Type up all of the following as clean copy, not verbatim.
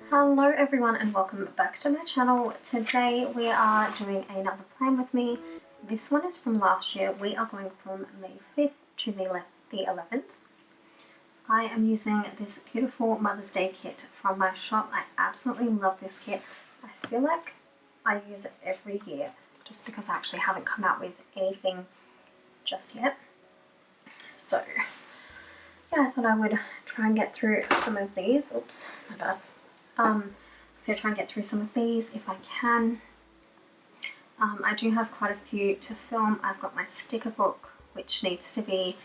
Hello everyone and welcome back to my channel. Today we are doing another plan with me. This one is from last year. We are going from May 5th to the 11th. I am using this beautiful Mother's Day kit from my shop. I absolutely love this kit. I feel like I use it every year just because I actually haven't come out with anything just yet. So yeah, I thought I would try and get through some of these. Oops, my bad. So try and get through some of these if I can. I do have quite a few to film. I've got my sticker book, which needs to be,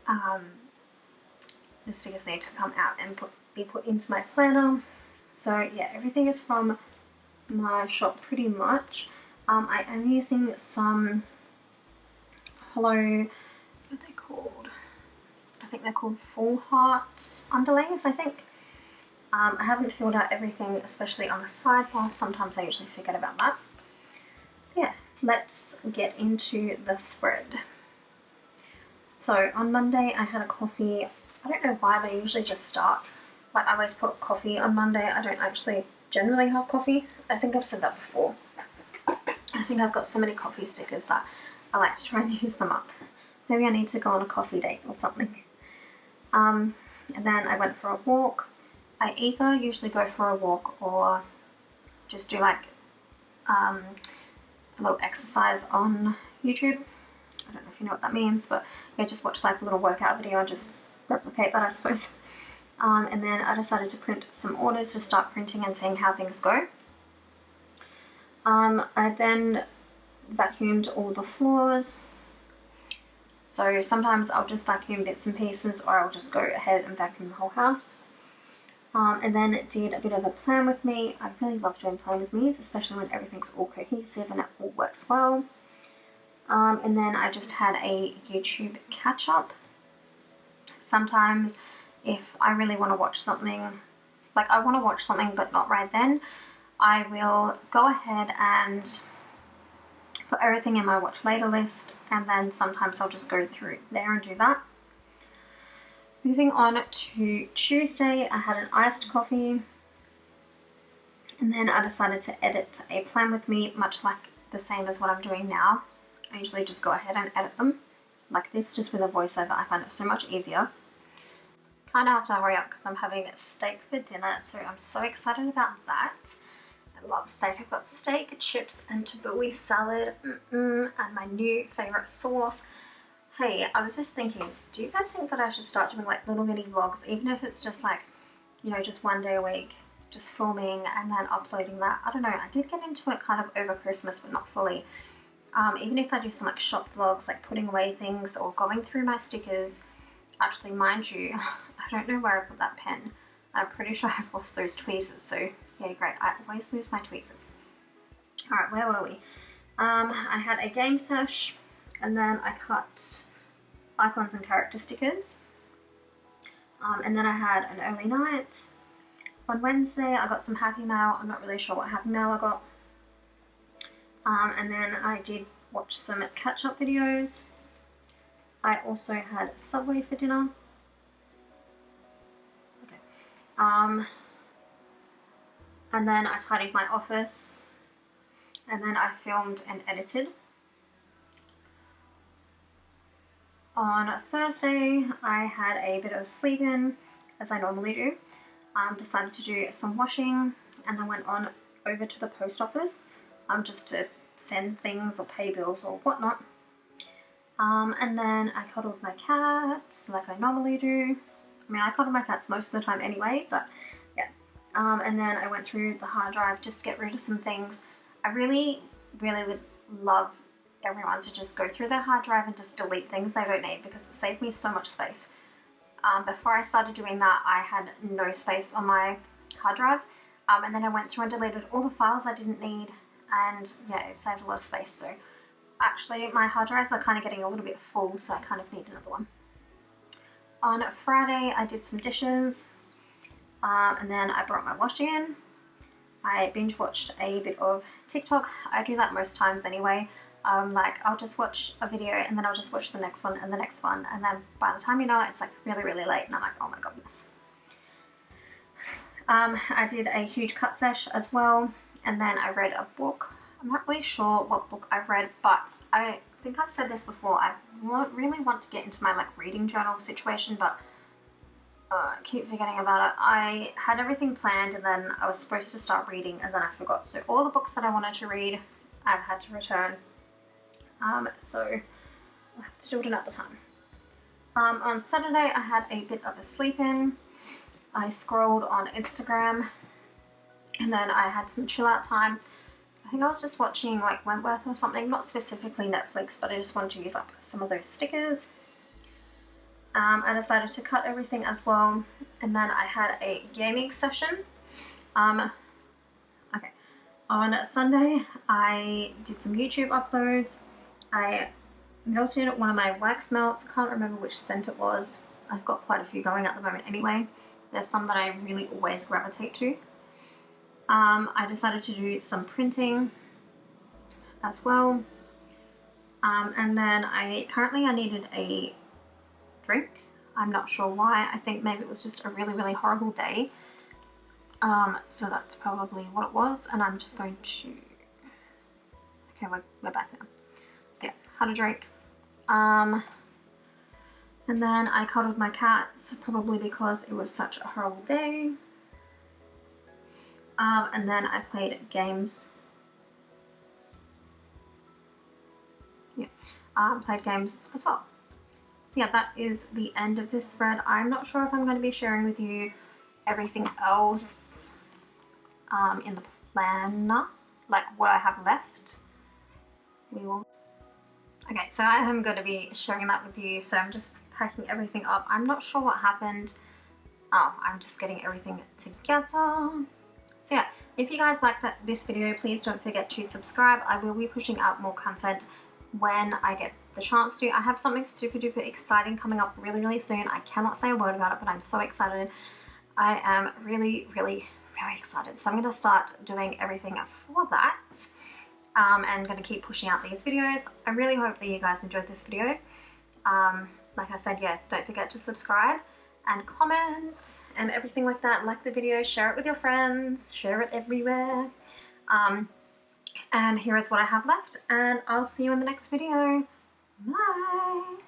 the stickers need to come out and be put into my planner. So yeah, everything is from my shop pretty much. I am using some hollow, what are they called? I think they're called full heart underlays, I think. I haven't filled out everything, especially on the sidebar. Sometimes I usually forget about that. Yeah, let's get into the spread. So on Monday I had a coffee. I don't know why, but I usually just start. Like, I always put coffee on Monday. I don't actually generally have coffee. I think I've said that before. I think I've got so many coffee stickers that I like to try and use them up. Maybe I need to go on a coffee date or something. And then I went for a walk. I either usually go for a walk or just do like a little exercise on YouTube. I don't know if you know what that means, but yeah, just watch like a little workout video and just replicate that, I suppose. And then I decided to print some orders, just start printing and seeing how things go. I then vacuumed all the floors. So sometimes I'll just vacuum bits and pieces, or I'll just go ahead and vacuum the whole house. And then did a bit of a plan with me. I really love doing plan with me's, especially when everything's all cohesive and it all works well. And then I just had a YouTube catch up. Sometimes if I really want to watch something, like I want to watch something but not right then, I will go ahead and put everything in my watch later list, and then sometimes I'll just go through there and do that. Moving on to Tuesday, I had an iced coffee, and then I decided to edit a plan with me, much like the same as what I'm doing now. I usually just go ahead and edit them like this, just with a voiceover. I find it so much easier. Kind of have to hurry up because I'm having steak for dinner, so I'm so excited about that. I love steak. I've got steak, chips, and tabbouleh salad, and my new favourite sauce. Hey, I was just thinking, do you guys think that I should start doing like little mini vlogs, even if it's just like, you know, just one day a week, just filming and then uploading that? I don't know, I did get into it kind of over Christmas, but not fully. Even if I do some like shop vlogs, like putting away things or going through my stickers. Actually, mind you, I don't know where I put that pen. I'm pretty sure I've lost those tweezers, so yeah, great, I always lose my tweezers. Alright, where were we? I had a game sesh. And then I cut icons and character stickers. And then I had an early night. On Wednesday I got some Happy Mail. I'm not really sure what Happy Mail I got. And then I did watch some catch-up videos. I also had Subway for dinner. Okay. And then I tidied my office. And then I filmed and edited. On Thursday, I had a bit of sleep in, as I normally do. Decided to do some washing, and then went on over to the post office just to send things or pay bills or whatnot. And then I cuddled my cats like I normally do. I mean, I cuddle my cats most of the time anyway, but yeah. And then I went through the hard drive just to get rid of some things. I really, really would love everyone to just go through their hard drive and just delete things they don't need, because it saved me so much space. Before I started doing that, I had no space on my hard drive, and then I went through and deleted all the files I didn't need, and yeah, it saved a lot of space. So actually my hard drives are kind of getting a little bit full, so I kind of need another one. On Friday I did some dishes, and then I brought my washing in. I binge watched a bit of TikTok. I do that most times anyway. Like I'll just watch a video and then I'll just watch the next one and the next one, and then by the time you know it, it's like really, really late and I'm like, oh my goodness. I did a huge cut sesh as well, and then I read a book. I'm not really sure what book I've read, but I think I've said this before. I really want to get into my like reading journal situation, but I keep forgetting about it. I had everything planned and then I was supposed to start reading and then I forgot. So all the books that I wanted to read, I've had to return. So I'll have to do it another time. On Saturday, I had a bit of a sleep in. I scrolled on Instagram and then I had some chill out time. I think I was just watching like Wentworth or something, not specifically Netflix, but I just wanted to use up some of those stickers. I decided to cut everything as well, and then I had a gaming session. Okay, on Sunday I did some YouTube uploads. I melted one of my wax melts, can't remember which scent it was. I've got quite a few going at the moment anyway. There's some that I really always gravitate to. I decided to do some printing as well. And then I needed a drink. I'm not sure why. I think maybe it was just a really horrible day. So that's probably what it was. And I'm just going to... Okay, we're back now. So yeah, had a drink. And then I cuddled my cats, probably because it was such a horrible day. And then I played games. Yeah, played games as well. So yeah, that is the end of this spread. I'm not sure if I'm going to be sharing with you everything else in the planner, like what I have left. We will. Okay, so I am going to be sharing that with you, so I'm just packing everything up. I'm not sure what happened. Oh, I'm just getting everything together. So yeah, if you guys like this video, please don't forget to subscribe. I will be pushing out more content when I get the chance to. I have something super duper exciting coming up really soon. I cannot say a word about it, but I'm so excited. I am really excited. So I'm going to start doing everything for that. And going to keep pushing out these videos. I really hope that you guys enjoyed this video. Like I said, yeah, don't forget to subscribe and comment and everything like that. Like the video, share it with your friends, share it everywhere. And here is what I have left, and I'll see you in the next video. Bye!